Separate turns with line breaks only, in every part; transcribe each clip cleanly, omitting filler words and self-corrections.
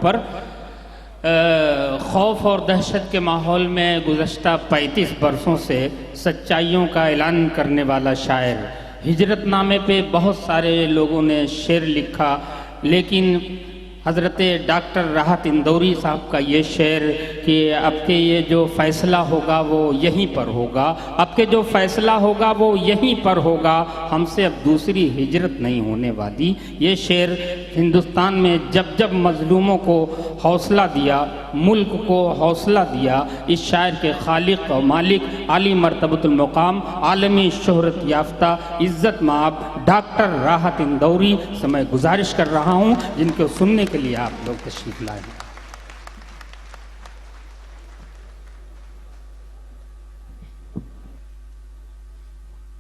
پر خوف اور دہشت کے ماحول میں گزشتہ 35 برسوں سے سچائیوں کا اعلان کرنے والا شاعر. ہجرت نامے پہ بہت سارے لوگوں نے شعر لکھا، لیکن حضرت ڈاکٹر راحت اندوری صاحب کا یہ شعر کہ اب کے یہ جو فیصلہ ہوگا وہ یہیں پر ہوگا، اب کے جو فیصلہ ہوگا وہ یہیں پر ہوگا، ہم سے اب دوسری ہجرت نہیں ہونے والی. یہ شعر ہندوستان میں جب جب مظلوموں کو حوصلہ دیا، ملک کو حوصلہ دیا، اس شاعر کے خالق و مالک عالی مرتبۃ المقام عالمی شہرت یافتہ عزت مآب ڈاکٹر راحت اندوری سے میں گزارش کر رہا ہوں جن کو سننے کے لیے آپ لوگ تشریف لائیں.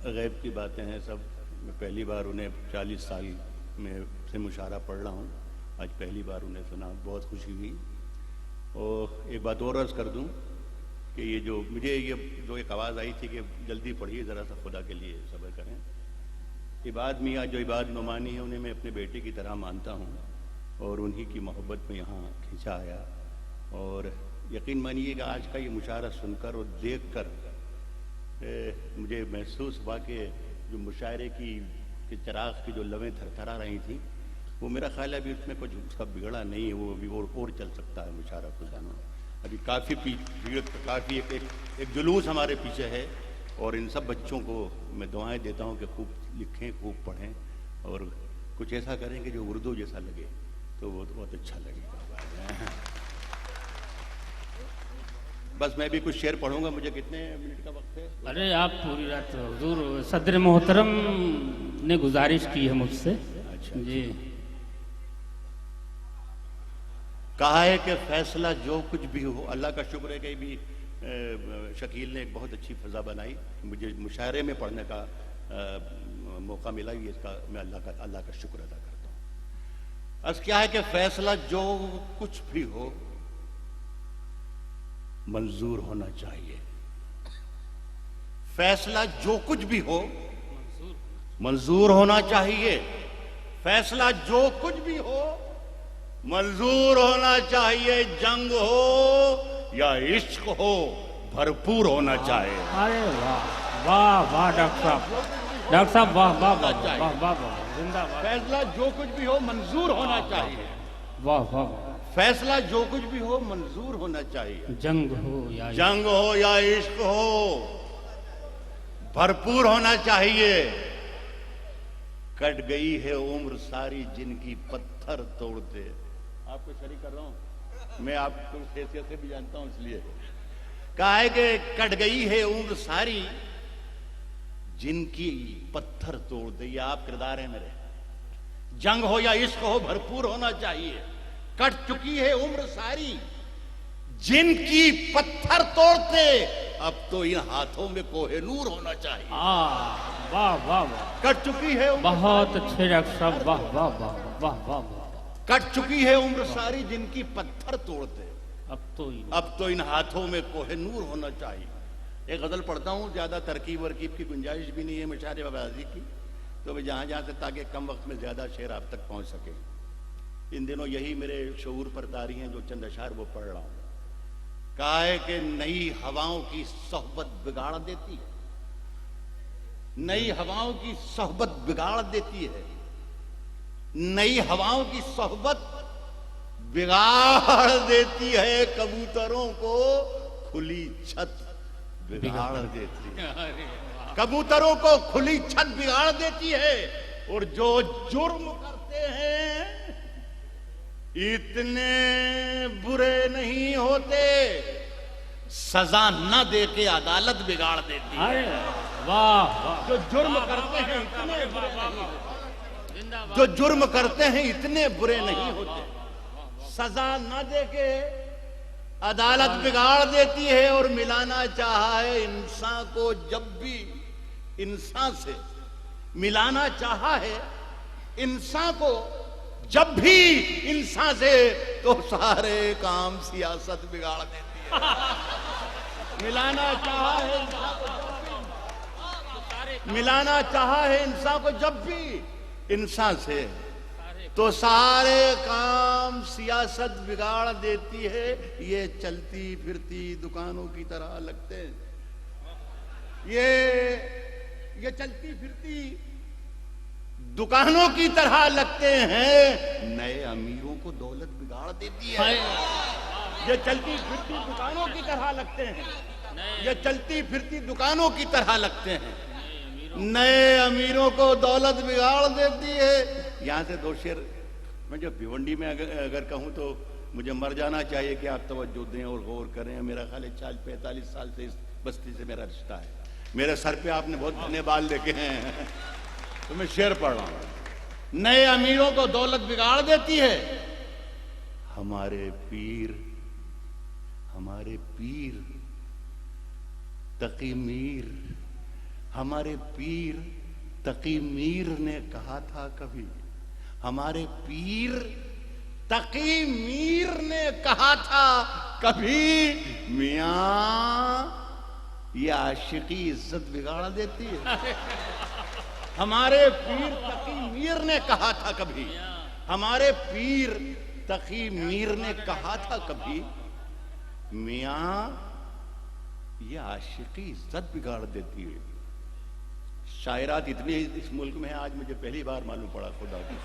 غیب کی باتیں ہیں سب. میں پہلی بار انہیں 40 سال میں سے مشاعرہ پڑھ رہا ہوں، آج پہلی بار انہیں سنا، بہت خوشی ہوئی. اور ایک بات اور عرض کر دوں کہ یہ جو مجھے ایک آواز آئی تھی کہ جلدی پڑھیے ذرا سا، خدا کے لیے صبر کریں. عباد میاں جو عباد نعمانی ہے انہیں میں اپنے بیٹے کی طرح مانتا ہوں اور انہی کی محبت میں یہاں کھینچا آیا. اور یقین مانیے کہ آج کا یہ مشاعرہ سن کر اور دیکھ کر مجھے محسوس ہوا کہ جو مشاعرے کی چراغ کی جو لویں تھرتھرا رہی تھیں، وہ میرا خیال ہے ابھی اس میں کچھ اس کا بگڑا نہیں ہے، وہ ابھی اور چل سکتا ہے مشاعرہ کو جانا. ابھی کافی ایک جلوس ہمارے پیچھے ہے. اور ان سب بچوں کو میں دعائیں دیتا ہوں کہ خوب لکھیں، خوب پڑھیں اور کچھ ایسا کریں کہ جو اردو جیسا لگے تو وہ بہت اچھا لگے گا. بس میں بھی کچھ شعر پڑھوں گا. مجھے کتنے منٹ کا وقت ہے؟
ارے آپ پوری رات حضور صدر محترم نے گزارش کی ہے مجھ سے.
اچھا
جی.
کہا ہے کہ فیصلہ جو کچھ بھی ہو. اللہ کا شکر ہے کہ بھی شکیل نے ایک بہت اچھی فضا بنائی، مجھے مشاعرے میں پڑھنے کا موقع ملا. یہ اس کا میں اللہ کا شکر ادا کرتا ہوں. عرض کیا ہے کہ فیصلہ جو کچھ بھی ہو منظور ہونا چاہیے. فیصلہ جو کچھ بھی ہو منظور ہونا چاہیے. فیصلہ جو کچھ بھی ہو منظور ہونا چاہیے. جنگ ہو یا عشق ہو بھرپور ہونا چاہیے.
ارے واہ واہ واہ ڈاکٹر صاحب، ڈاکٹر صاحب واہ واہ واہ واہ واہ واہ، زندہ باد.
فیصلہ جو کچھ بھی ہو منظور ہونا چاہیے.
واہ واہ.
فیصلہ جو کچھ بھی ہو منظور ہونا چاہیے.
جنگ ہو یا
جنگ ہو یا عشق ہو بھرپور ہونا چاہیے. کٹ گئی ہے عمر ساری جن کی پتھر توڑتے. آپ کو شریک کر رہا ہوں، میں آپ کو حیثیت سے بھی جانتا ہوں، اس لیے کہا ہے کہ کٹ گئی ہے عمر ساری جن کی پتھر توڑ دے. یہ آپ کردار ہیں میرے. جنگ ہو یا عشق ہو بھرپور ہونا چاہیے. کٹ چکی ہے عمر ساری جن کی پتھر توڑتے، اب تو ان ہاتھوں میں کوہ نور ہونا چاہیے.
واہ واہ واہ.
کٹ چکی ہے
بہت اچھے ڈاکٹر صاحب. واہ واہ واہ واہ واہ واہ.
کٹ چکی ہے عمر ساری جن کی پتھر توڑتے،
اب
تو ان ہاتھوں میں کوہ نور ہونا چاہیے. ایک غزل پڑھتا ہوں، زیادہ ترکیب ورکیب کی گنجائش بھی نہیں ہے مشاعرے بازی کی، تو میں جہاں سے تاکہ کم وقت میں زیادہ شعر آپ تک پہنچ سکے. ان دنوں یہی میرے شعور پر طاری ہیں جو چند اشعار وہ پڑھ رہا ہوں. کہا ہے کہ نئی ہواؤں کی صحبت بگاڑ دیتی ہے. نئی ہواؤں کی صحبت بگاڑ دیتی ہے. نئی ہواؤں کی صحبت بگاڑ دیتی ہے. کبوتروں کو کھلی چھت بگاڑ دیتی ہے. کبوتروں کو کھلی چھت بگاڑ دیتی ہے. اور جو جرم کرتے ہیں اتنے برے نہیں ہوتے، سزا نہ دے کے عدالت بگاڑ دیتی ہے. جو جرم کرتے ہیں اتنے برے نہیں ہوتے، جو جرم کرتے ہیں اتنے برے نہیں ہوتے، سزا نہ دے کے عدالت بگاڑ دیتی ہے. اور ملانا چاہا ہے انسان کو جب بھی انسان سے، ملانا چاہا ہے انسان کو جب بھی انسان سے، تو سارے کام سیاست بگاڑ دیتی ہے. ملانا چاہا ہے انسان کو جب بھی انسان سے، تو سارے کام سیاست بگاڑ دیتی ہے. یہ چلتی پھرتی دکانوں کی طرح لگتے ہیں. یہ چلتی پھرتی دکانوں کی طرح لگتے ہیں. نئے امیروں کو دولت بگاڑ دیتی ہے. یہ چلتی پھرتی دکانوں کی طرح لگتے ہیں. یہ چلتی پھرتی دکانوں کی طرح لگتے ہیں. نئے امیروں کو دولت بگاڑ دیتی ہے. یہاں سے دو شعر میں جو بھیونڈی میں اگر کہوں تو مجھے مر جانا چاہیے کہ آپ توجہ دیں اور غور کریں. میرا خیال ہے 45 سال سے اس بستی سے میرا رشتہ ہے. میرے سر پہ آپ نے بہت گھنے بال دیکھے ہیں. تو میں شعر پڑھ رہا ہوں. نئے امیروں کو دولت بگاڑ دیتی ہے. ہمارے پیر تقی میر، ہمارے پیر تقی میر نے کہا تھا کبھی. ہمارے پیر تقی میر نے کہا تھا کبھی، میاں یہ عاشقی عزت بگاڑ دیتی ہے. ہمارے پیر تقی میر نے کہا تھا کبھی، ہمارے پیر تقی میر نے کہا تھا کبھی، میاں یہ عاشقی عزت بگاڑ دیتی ہے. شاعرات اتنی اس ملک میں ہیں، آج مجھے پہلی بار معلوم پڑا. خدا کی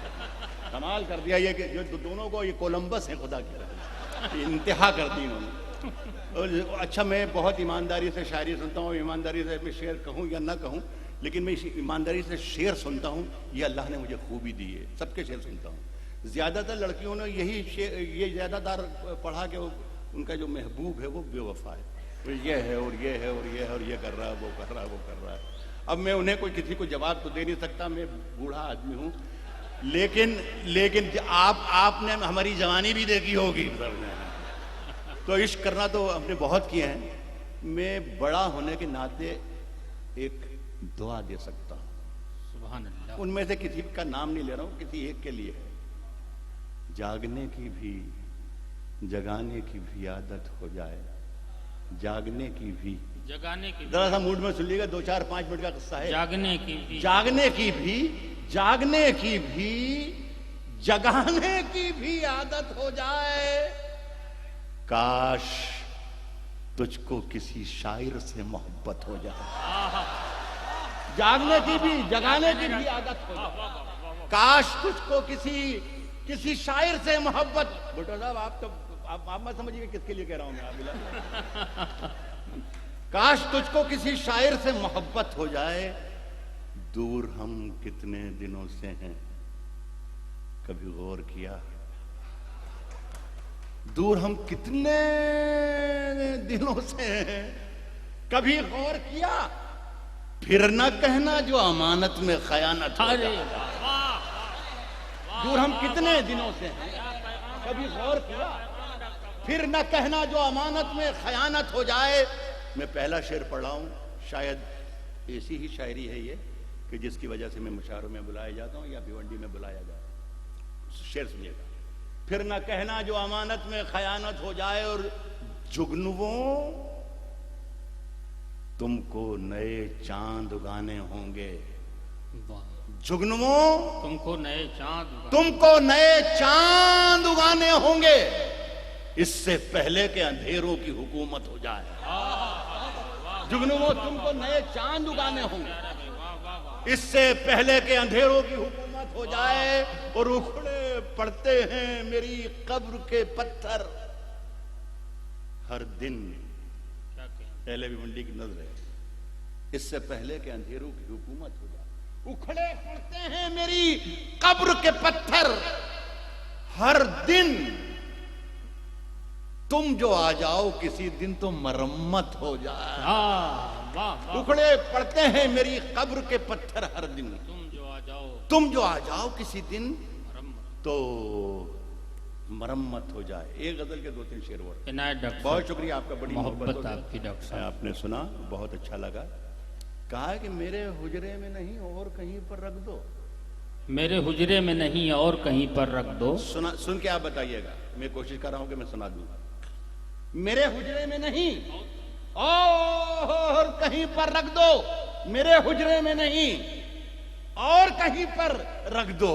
کمال کر دیا یہ کہ جو دونوں کو یہ کولمبس ہیں. خدا کی رحمت انتہا کر دی انہوں نے. اچھا میں بہت ایمانداری سے شاعری سنتا ہوں. ایمانداری سے میں شعر کہوں یا نہ کہوں، لیکن میں ایمانداری سے شعر سنتا ہوں. یہ اللہ نے مجھے خوبی دی ہے. سب کے شعر سنتا ہوں. زیادہ تر لڑکیوں نے یہ زیادہ تر پڑھا کہ ان کا جو محبوب ہے وہ بے وفا ہے. یہ ہے اور یہ ہے اور یہ ہے اور یہ کر رہا ہے، وہ کر رہا ہے، وہ کر رہا ہے. اب میں انہیں کسی کو جواب تو دے نہیں سکتا. میں بوڑھا آدمی ہوں. لیکن آپ نے ہماری جوانی بھی دیکھی ہوگی. تو عشق کرنا تو ہم نے بہت کیے ہیں. میں بڑا ہونے کے ناطے ایک دعا دے سکتا ہوں.
سبحان اللہ.
ان میں سے کسی کا نام نہیں لے رہا ہوں، کسی ایک کے لیے ہے. جاگنے کی بھی جگانے کی بھی عادت ہو جائے. جاگنے کی بھی
جگانے کی،
ذرا سا موڈ میں سن لیے گا. 2-4-5 منٹ کا قصہ ہے.
جاگنے کی بھی،
جاگنے کی بھی جاگنے کی بھی جگانے کی بھی عادت ہو جائے. کاش تجھ کو کسی شاعر سے محبت ہو جائے. جاگنے کی بھی جگانے کی بھی عادت ہو جائے. کاش تجھ کو کسی شاعر سے محبت. بھٹو صاحب آپ مت سمجھیے کس کے لیے کہہ رہا ہوں میں. کاش تجھ کو کسی شاعر سے محبت ہو جائے. دور ہم کتنے دنوں سے ہیں کبھی غور کیا. دور ہم کتنے دنوں سے ہیں کبھی غور کیا. پھر نہ کہنا جو امانت میں خیانت ہو جائے. دور ہم کتنے دنوں سے ہیں کبھی غور کیا. پھر نہ کہنا جو امانت میں خیانت ہو جائے. میں پہلا شعر پڑھ رہا ہوں. شاید ایسی ہی شاعری ہے یہ کہ جس کی وجہ سے میں مشاعروں میں بلایا جاتا ہوں یا بھیونڈی میں بلایا جاتا ہوں. شعر سنیے گا. پھر نہ کہنا جو امانت میں خیانت ہو جائے. اور جگنووں تم کو نئے چاند اگانے ہوں گے. جگنووں
تم کو نئے چاند،
تم کو نئے چاند اگانے ہوں گے. اس سے پہلے کہ اندھیروں کی حکومت ہو جائے. جگنووں تم کو نئے چاند اگانے ہوں گے اس سے پہلے کہ اندھیروں کی حکومت ہو جائے. اور اکھڑے پڑتے ہیں میری قبر کے پتھر ہر دن. پہلے بھی منڈی کی نظر ہے. اس سے پہلے کہ اندھیروں کی حکومت ہو جائے. اکھڑے پڑتے ہیں میری قبر کے پتھر ہر دن. تم جو آ جاؤ کسی دن تو مرمت ہو جائے. اکھڑے پڑتے ہیں میری قبر کے پتھر ہر دن. تم جو آ جاؤ کسی دن تو مرمت ہو جائے. ایک غزل کے 2-3 شعر اور. بہت شکریہ آپ کا. بڑی محبت
آپ کی ڈاکٹر صاحب.
آپ نے سنا بہت اچھا لگا. کہا کہ میرے حجرے میں نہیں اور کہیں پر رکھ دو.
میرے حجرے میں نہیں اور کہیں پر رکھ دو.
سن کے آپ بتائیے گا. میں کوشش کر رہا ہوں کہ میں سنا دوں. میرے حجرے میں نہیں اور کہیں پر رکھ دو. میرے حجرے میں نہیں اور کہیں پر رکھ دو.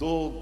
2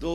2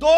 2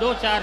2-4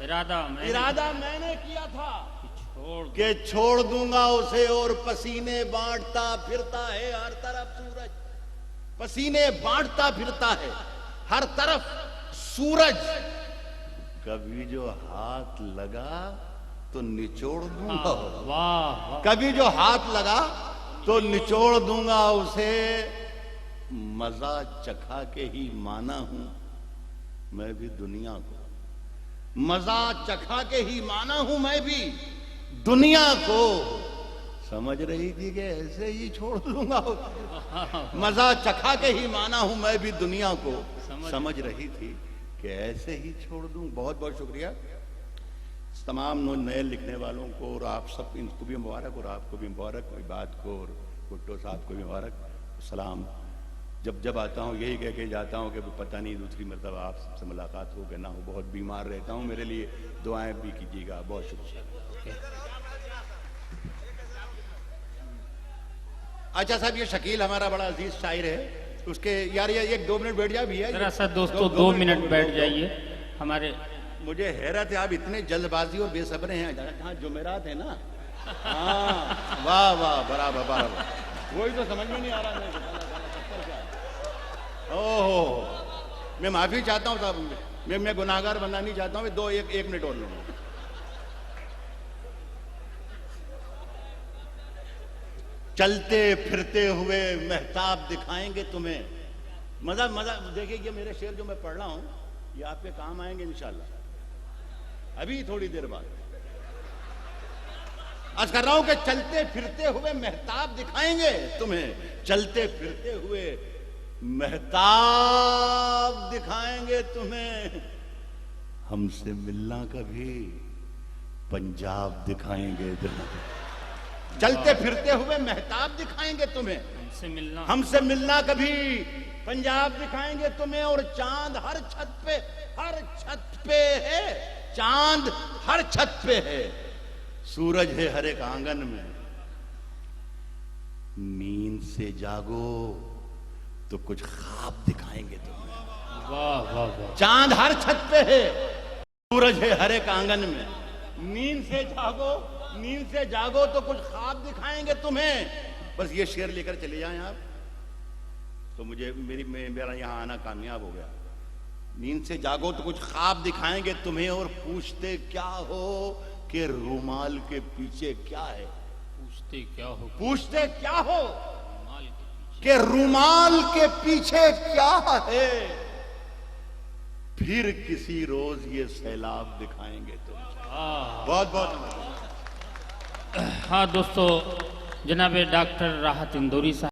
ارادہ میں نے کیا تھا
چھوڑ
کہ چھوڑ دوں گا اسے اور پسینے بانٹتا پھرتا ہے ہر طرف سورج، پسینے بانٹتا پھرتا ہے ہر طرف سورج، کبھی جو ہاتھ لگا تو نچوڑ دوں گا،
واہ
کبھی جو ہاتھ لگا تو نچوڑ دوں گا اسے، مزہ چکھا کے ہی مانا ہوں میں بھی دنیا کو، مزہ چکھا کے ہی مانا ہوں میں بھی دنیا کو، سمجھ رہی تھی کہ ایسے ہی چھوڑ دوں گا، مزہ چکھا کے ہی مانا ہوں میں بھی دنیا کو، سمجھ رہی تھی کہ ایسے ہی چھوڑ دوں۔ بہت بہت شکریہ تمام نئے لکھنے والوں کو، اور آپ سب ان کو بھی مبارک، اور آپ کو بھی مبارک، عباد کو اور بھٹو صاحب کو بھی مبارک، سلام۔ جب آتا ہوں یہی کہہ کے جاتا ہوں کہ پتہ نہیں دوسری مرتبہ آپ سب سے ملاقات ہو کہ نہ ہو، بہت بیمار رہتا ہوں، میرے لیے دعائیں بھی کیجیے گا، بہت شکریہ۔ اچھا صاحب، یہ شکیل ہمارا بڑا عزیز شاعر ہے، اس کے یار یہ 1-2 منٹ بیٹھ جا بھی ہے
ذرا سا دوستو 2 منٹ بیٹھ جائیے۔ ہمارے
مجھے حیرت ہے آپ اتنے جلد بازی اور بے صبر ہیں، کہاں جمعرات ہے نا، ہاں واہ واہ برابر برابر، وہی تو سمجھ میں نہیں آ رہا اوہ، میں معافی چاہتا ہوں صاحب، میں گناہگار بننا نہیں چاہتا ہوں، 1 منٹ اور لوں گا۔ چلتے پھرتے ہوئے مہتاب دکھائیں گے تمہیں، مزہ دیکھیں، یہ میرے شعر جو میں پڑھ رہا ہوں یہ آپ کے کام آئیں گے انشاءاللہ، ابھی تھوڑی دیر بعد۔ عرض کر رہا ہوں کہ چلتے پھرتے ہوئے مہتاب دکھائیں گے تمہیں، چلتے پھرتے ہوئے مہتاب دکھائیں گے تمہیں، ہم سے ملنا کبھی پنجاب دکھائیں گے تمہیں، چلتے پھرتے ہوئے مہتاب دکھائیں گے تمہیں، ہم سے ملنا کبھی پنجاب دکھائیں گے تمہیں، اور چاند ہر چھت پہ ہے، چاند ہر چھت پہ ہے، سورج ہے ہر ایک آنگن میں، نیند سے جاگو تو کچھ خواب دکھائیں گے تمہیں،
واہ واہ واہ،
چاند ہر چھت پہ ہے، سورج ہے ہر ایک آنگن میں، نیند سے جاگو تو کچھ خواب دکھائیں گے تمہیں۔ بس یہ شعر لے کر چلے جائیں آپ تو میرا یہاں آنا کامیاب ہو گیا۔ نیند سے جاگو تو کچھ خواب دکھائیں گے تمہیں، اور پوچھتے کیا ہو کہ رومال کے پیچھے کیا ہے،
پوچھتے کیا
ہو کہ رومال کے پیچھے کیا ہے، پھر کسی روز یہ سیلاب دکھائیں گے تمہیں۔ بہت بہت
ہاں دوستو، جناب ڈاکٹر راحت اندوری صاحب